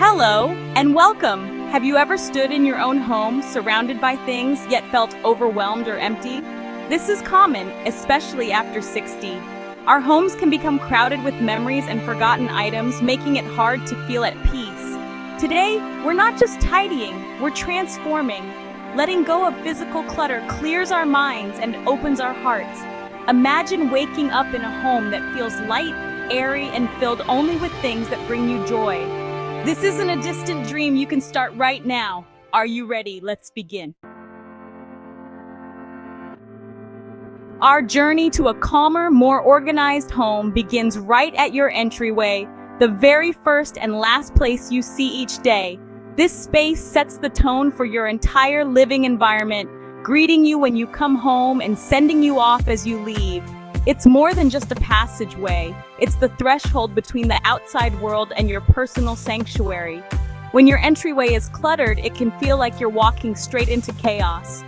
Hello and welcome! Have you ever stood in your own home, surrounded by things, yet felt overwhelmed or empty? This is common, especially after 60. Our homes can become crowded with memories and forgotten items, making it hard to feel at peace. Today, we're not just tidying, we're transforming. Letting go of physical clutter clears our minds and opens our hearts. Imagine waking up in a home that feels light, airy, and filled only with things that bring you joy. This isn't a distant dream, you can start right now. Are you ready? Let's begin. Our journey to a calmer, more organized home begins right at your entryway, the very first and last place you see each day. This space sets the tone for your entire living environment, greeting you when you come home and sending you off as you leave. It's more than just a passageway. It's the threshold between the outside world and your personal sanctuary. When your entryway is cluttered, it can feel like you're walking straight into chaos.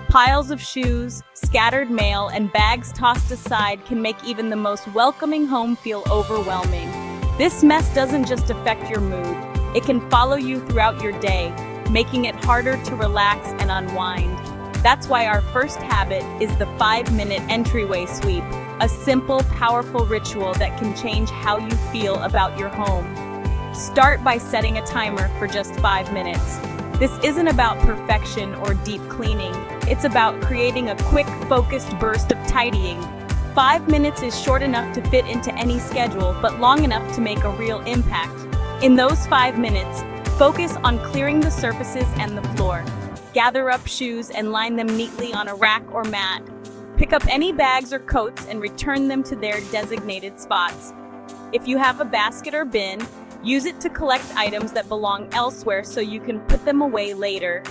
Piles of shoes, scattered mail, and bags tossed aside can make even the most welcoming home feel overwhelming. This mess doesn't just affect your mood. It can follow you throughout your day, making it harder to relax and unwind. That's why our first habit is the 5-minute entryway sweep, a simple, powerful ritual that can change how you feel about your home. Start by setting a timer for just 5 minutes. This isn't about perfection or deep cleaning. It's about creating a quick, focused burst of tidying. 5 minutes is short enough to fit into any schedule, but long enough to make a real impact. In those 5 minutes, focus on clearing the surfaces and the floor. Gather up shoes and line them neatly on a rack or mat. Pick up any bags or coats and return them to their designated spots. If you have a basket or bin, use it to collect items that belong elsewhere so you can put them away later.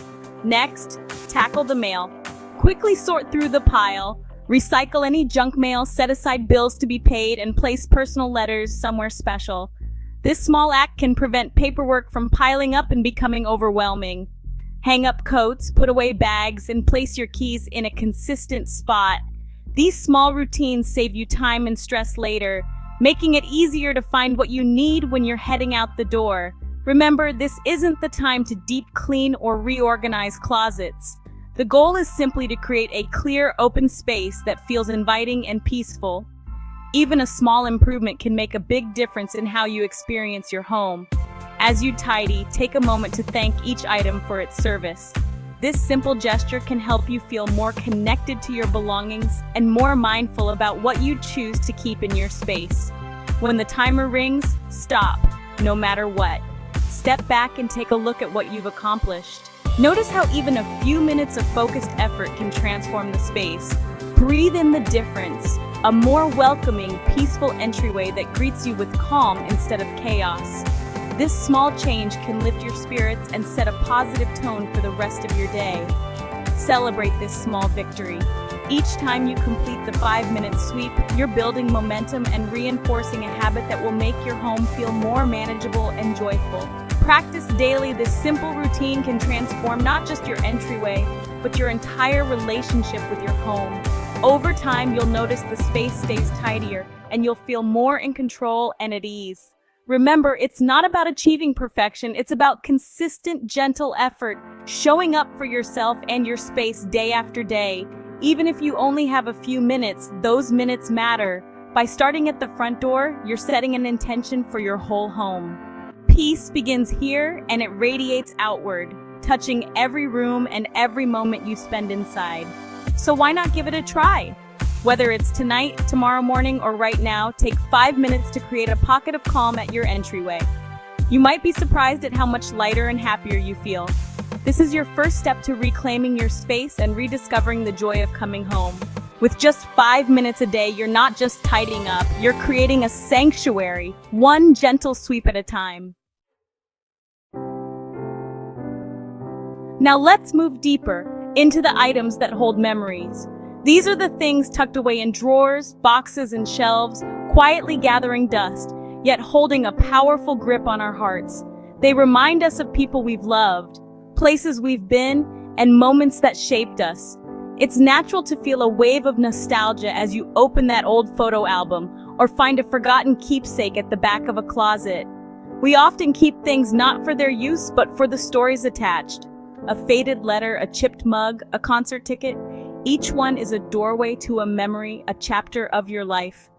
Next, tackle the mail. Quickly sort through the pile, recycle any junk mail, set aside bills to be paid, and place personal letters somewhere special. This small act can prevent paperwork from piling up and becoming overwhelming. Hang up coats, put away bags, and place your keys in a consistent spot. These small routines save you time and stress later, making it easier to find what you need when you're heading out the door. Remember, this isn't the time to deep clean or reorganize closets. The goal is simply to create a clear, open space that feels inviting and peaceful. Even a small improvement can make a big difference in how you experience your home. As you tidy, take a moment to thank each item for its service. This simple gesture can help you feel more connected to your belongings and more mindful about what you choose to keep in your space. When the timer rings, stop, no matter what. Step back and take a look at what you've accomplished. Notice how even a few minutes of focused effort can transform the space. Breathe in the difference, a more welcoming, peaceful entryway that greets you with calm instead of chaos. This small change can lift your spirits and set a positive tone for the rest of your day. Celebrate this small victory. Each time you complete the 5-minute sweep, you're building momentum and reinforcing a habit that will make your home feel more manageable and joyful. Practice daily. This simple routine can transform not just your entryway, but your entire relationship with your home. Over time, you'll notice the space stays tidier, and you'll feel more in control and at ease. Remember, it's not about achieving perfection, it's about consistent, gentle effort, showing up for yourself and your space day after day. Even if you only have a few minutes, those minutes matter. By starting at the front door, you're setting an intention for your whole home. Peace begins here and it radiates outward, touching every room and every moment you spend inside. So why not give it a try? Whether it's tonight, tomorrow morning, or right now, take 5 minutes to create a pocket of calm at your entryway. You might be surprised at how much lighter and happier you feel. This is your first step to reclaiming your space and rediscovering the joy of coming home. With just 5 minutes a day, you're not just tidying up, you're creating a sanctuary, one gentle sweep at a time. Now let's move deeper into the items that hold memories. These are the things tucked away in drawers, boxes, and shelves, quietly gathering dust, yet holding a powerful grip on our hearts. They remind us of people we've loved, places we've been, and moments that shaped us. It's natural to feel a wave of nostalgia as you open that old photo album or find a forgotten keepsake at the back of a closet. We often keep things not for their use, but for the stories attached. A faded letter, a chipped mug, a concert ticket. Each one is a doorway to a memory, a chapter of your life.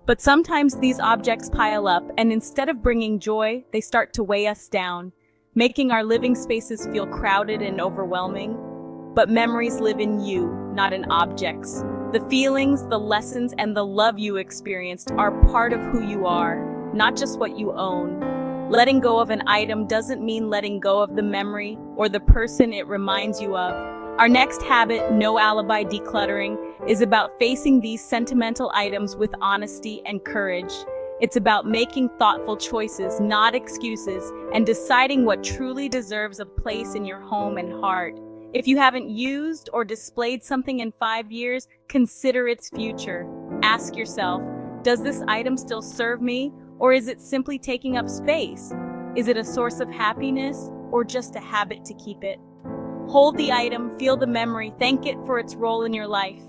But sometimes these objects pile up, and instead of bringing joy, they start to weigh us down, making our living spaces feel crowded and overwhelming. But memories live in you, not in objects. The feelings, the lessons, and the love you experienced are part of who you are, not just what you own. Letting go of an item doesn't mean letting go of the memory or the person it reminds you of. Our next habit, no alibi decluttering, is about facing these sentimental items with honesty and courage. It's about making thoughtful choices, not excuses, and deciding what truly deserves a place in your home and heart. If you haven't used or displayed something in 5 years, consider its future. Ask yourself, does this item still serve me, or is it simply taking up space? Is it a source of happiness, or just a habit to keep it? Hold the item, feel the memory, thank it for its role in your life.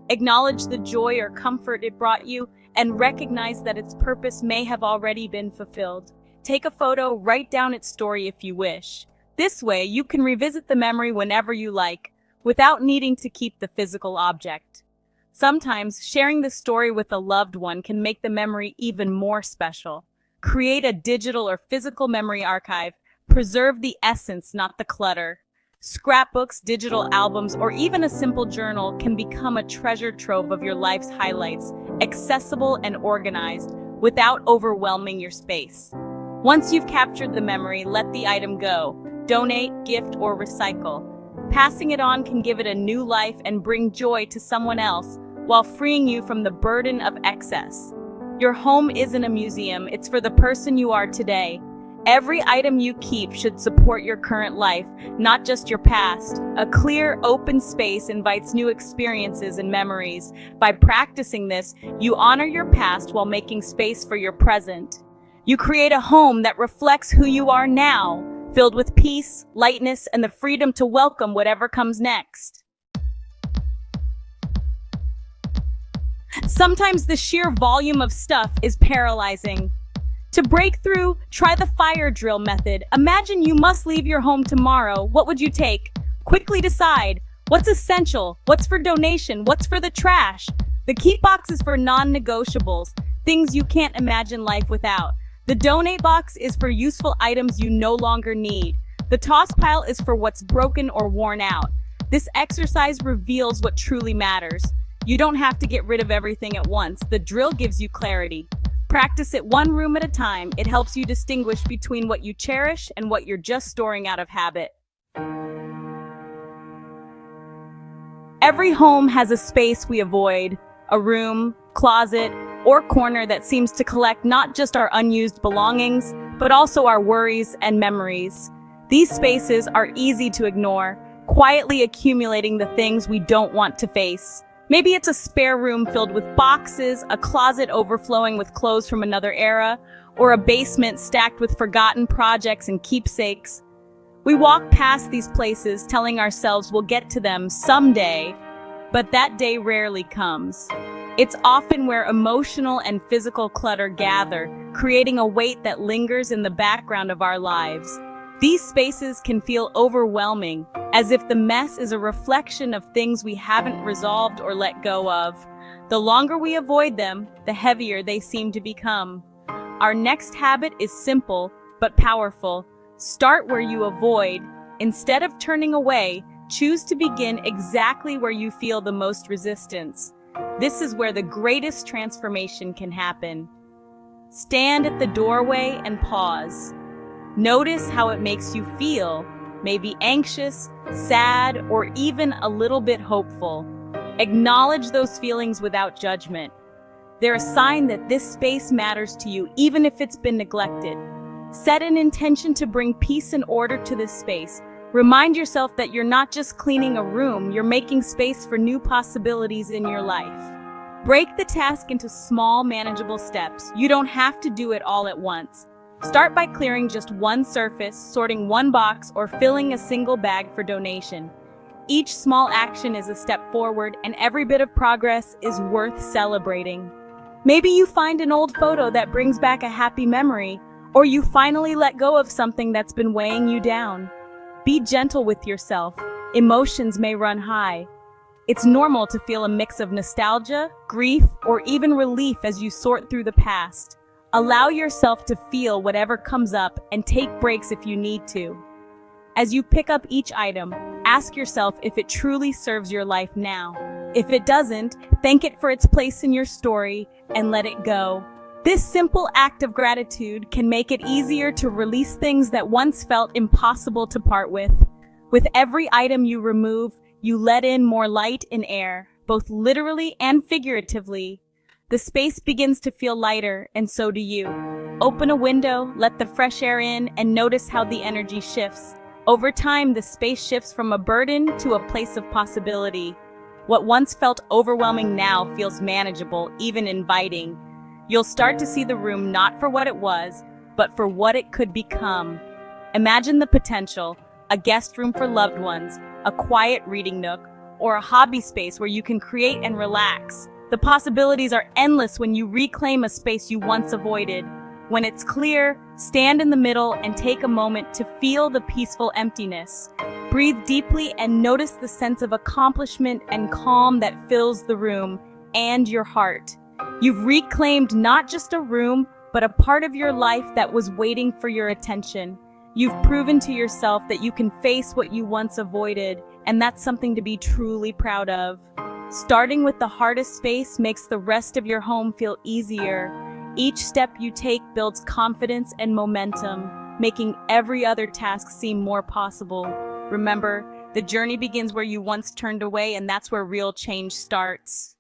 Acknowledge the joy or comfort it brought you, and recognize that its purpose may have already been fulfilled. Take a photo, write down its story if you wish. This way, you can revisit the memory whenever you like, without needing to keep the physical object. Sometimes, sharing the story with a loved one can make the memory even more special. Create a digital or physical memory archive. Preserve the essence, not the clutter. Scrapbooks, digital albums, or even a simple journal can become a treasure trove of your life's highlights, accessible and organized, without overwhelming your space. Once you've captured the memory, let the item go. Donate, gift, or recycle. Passing it on can give it a new life and bring joy to someone else, while freeing you from the burden of excess. Your home isn't a museum, it's for the person you are today. Every item you keep should support your current life, not just your past. A clear, open space invites new experiences and memories. By practicing this, you honor your past while making space for your present. You create a home that reflects who you are now, filled with peace, lightness, and the freedom to welcome whatever comes next. Sometimes the sheer volume of stuff is paralyzing. To break through, try the fire drill method. Imagine you must leave your home tomorrow. What would you take? Quickly decide. What's essential? What's for donation? What's for the trash? The keep box is for non-negotiables, things you can't imagine life without. The donate box is for useful items you no longer need. The toss pile is for what's broken or worn out. This exercise reveals what truly matters. You don't have to get rid of everything at once. The drill gives you clarity. Practice it one room at a time. It helps you distinguish between what you cherish and what you're just storing out of habit. Every home has a space we avoid, a room, closet, or corner that seems to collect not just our unused belongings, but also our worries and memories. These spaces are easy to ignore, quietly accumulating the things we don't want to face. Maybe it's a spare room filled with boxes, a closet overflowing with clothes from another era, or a basement stacked with forgotten projects and keepsakes. We walk past these places telling ourselves we'll get to them someday, but that day rarely comes. It's often where emotional and physical clutter gather, creating a weight that lingers in the background of our lives. These spaces can feel overwhelming, as if the mess is a reflection of things we haven't resolved or let go of. The longer we avoid them, the heavier they seem to become. Our next habit is simple, but powerful. Start where you avoid. Instead of turning away, choose to begin exactly where you feel the most resistance. This is where the greatest transformation can happen. Stand at the doorway and pause. Notice how it makes you feel, maybe anxious, sad, or even a little bit hopeful. Acknowledge those feelings without judgment. They're a sign that this space matters to you, even if it's been neglected. Set an intention to bring peace and order to this space. Remind yourself that you're not just cleaning a room, you're making space for new possibilities in your life. Break the task into small, manageable steps. You don't have to do it all at once. Start by clearing just one surface, sorting one box, or filling a single bag for donation. Each small action is a step forward, and every bit of progress is worth celebrating. Maybe you find an old photo that brings back a happy memory, Or you finally let go of something that's been weighing you down. Be gentle with yourself. Emotions may run high. It's normal to feel a mix of nostalgia, grief, or even relief as you sort through the past. Allow yourself to feel whatever comes up and take breaks if you need to. As you pick up each item, ask yourself if it truly serves your life now. If it doesn't, thank it for its place in your story and let it go. This simple act of gratitude can make it easier to release things that once felt impossible to part with. With every item you remove, you let in more light and air, both literally and figuratively. The space begins to feel lighter, and so do you. Open a window, let the fresh air in, and notice how the energy shifts. Over time, the space shifts from a burden to a place of possibility. What once felt overwhelming now feels manageable, even inviting. You'll start to see the room not for what it was, but for what it could become. Imagine the potential: a guest room for loved ones, a quiet reading nook, or a hobby space where you can create and relax. The possibilities are endless when you reclaim a space you once avoided. When it's clear, stand in the middle and take a moment to feel the peaceful emptiness. Breathe deeply and notice the sense of accomplishment and calm that fills the room and your heart. You've reclaimed not just a room, but a part of your life that was waiting for your attention. You've proven to yourself that you can face what you once avoided, and that's something to be truly proud of. Starting with the hardest space makes the rest of your home feel easier. Each step you take builds confidence and momentum, making every other task seem more possible. Remember, the journey begins where you once turned away, and that's where real change starts.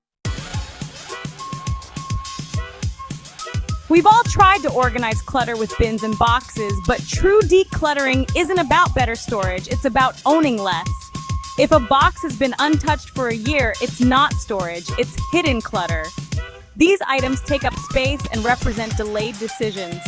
We've all tried to organize clutter with bins and boxes, but true decluttering isn't about better storage, it's about owning less. If a box has been untouched for a year, it's not storage, it's hidden clutter. These items take up space and represent delayed decisions.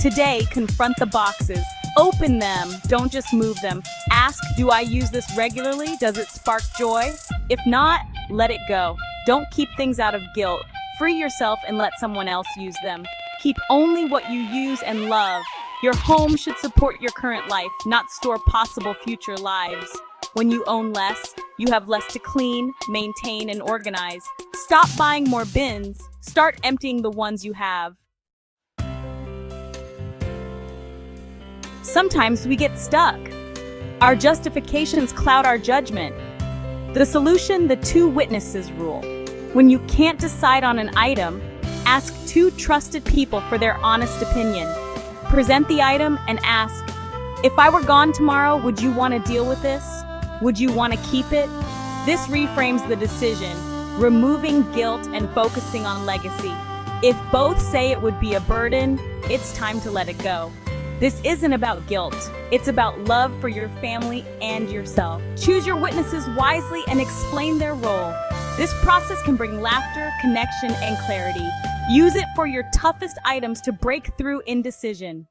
Today, confront the boxes. Open them, don't just move them. Ask, do I use this regularly? Does it spark joy? If not, let it go. Don't keep things out of guilt. Free yourself and let someone else use them. Keep only what you use and love. Your home should support your current life, not store possible future lives. When you own less, you have less to clean, maintain, and organize. Stop buying more bins. Start emptying the ones you have. Sometimes we get stuck. Our justifications cloud our judgment. The solution: the two witnesses rule. When you can't decide on an item, ask two trusted people for their honest opinion. Present the item and ask, if I were gone tomorrow, would you want to deal with this? Would you want to keep it? This reframes the decision, removing guilt and focusing on legacy. If both say it would be a burden, it's time to let it go. This isn't about guilt. It's about love for your family and yourself. Choose your witnesses wisely and explain their role. This process can bring laughter, connection, and clarity. Use it for your toughest items to break through indecision.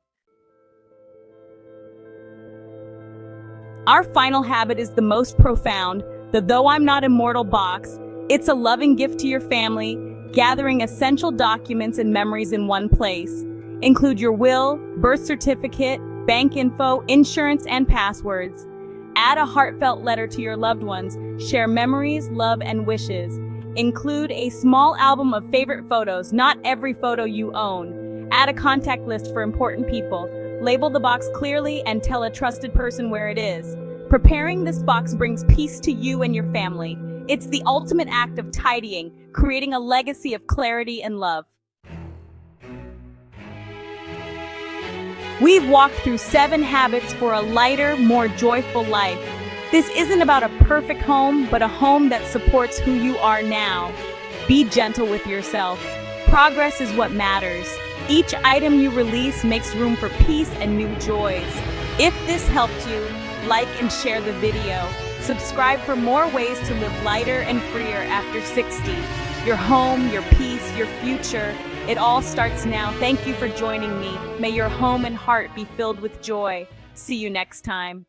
Our final habit is the most profound, the Though I'm Not Immortal box. It's a loving gift to your family, gathering essential documents and memories in one place. Include your will, birth certificate, bank info, insurance, and passwords. Add a heartfelt letter to your loved ones. Share memories, love, and wishes. Include a small album of favorite photos, not every photo you own. Add a contact list for important people. Label the box clearly and tell a trusted person where it is. Preparing this box brings peace to you and your family. It's the ultimate act of tidying, creating a legacy of clarity and love. We've walked through 7 habits for a lighter, more joyful life. This isn't about a perfect home, but a home that supports who you are now. Be gentle with yourself. Progress is what matters. Each item you release makes room for peace and new joys. If this helped you, like and share the video. Subscribe for more ways to live lighter and freer after 60. Your home, your peace, your future. It all starts now. Thank you for joining me. May your home and heart be filled with joy. See you next time.